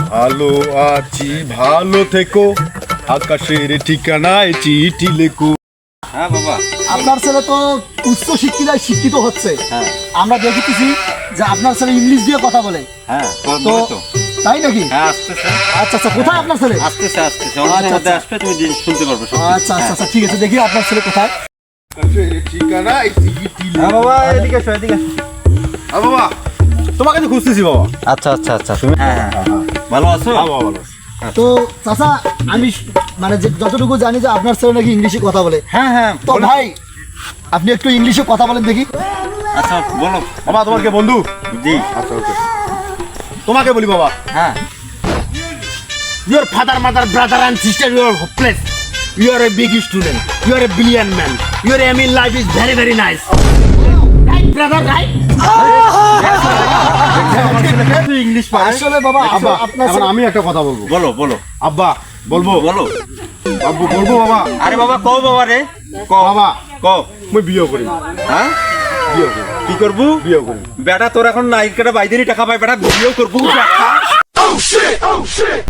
ভালো আছি, ভালো থেকো, আকাশের ঠিকানায় চিঠি লেখো। হ্যাঁ বাবা। আপনার ছেলে তো উচ্চ শিক্ষিত হচ্ছে। হ্যাঁ আমরা দেখেছি যে আপনার ছেলে ইংলিশ দিয়ে কথা বলে। হ্যাঁ তো তো তাই নাকি? হ্যাঁ আসতেছে আচ্ছা আচ্ছা, কোথায় আপনার ছেলে? আসতেছে অনেকদিনের মধ্যে আসবে, তুমি শুনতে পারবে সব। আচ্ছা আচ্ছা আচ্ছা, ঠিক আছে, দেখি আপনার ছেলে কোথায়। আকাশের ঠিকানায় চিঠি হ্যাঁ লেখো। বাবা, এদিকে এসো এদিকে এসো। হ্যাঁ বাবা, তোমাকে তো খুঁজতেছি বাবা। আচ্ছা আচ্ছা আচ্ছা, তুমি হ্যাঁ হ্যাঁ ভালো আছো? হ্যাঁ বাবা, ভালো আছি। তো চাচা, আমি মানে যতটুকু জানি যে আপনার ছেলে নাকি ইংলিশে কথা বলে। হ্যাঁ হ্যাঁ তো ভাই, আপনি একটু ইংলিশে কথা বলেন দেখি। আচ্ছা বলো। বাবা তোমার কে বন্ধু? জি। আচ্ছা ওকে, তোমাকে বলি বাবা। হ্যাঁ Your father, mother, brother and sister, you are hopeless. You are a big student. You are a brilliant man. Your aim in life is very, very nice. Right, brother, right? English পারে। আসলে বাবা, আব্বা, আপনার এখন ছেলে- আমি একটা কথা বলবো। বলো বলো আব্বা বলবো, বলো। আব্বু বলবো বাবা। আরে বাবা কও বাবা রে, কও বাবা, কও। মই বিয়ে করি, হ্যাঁ বিয়ে করি, কি করবো? বিয়ে করি। বেটা তোর এখন নাইট কাটা বাইদেরই টাকা পায়, বেটা বিয়েও করবো।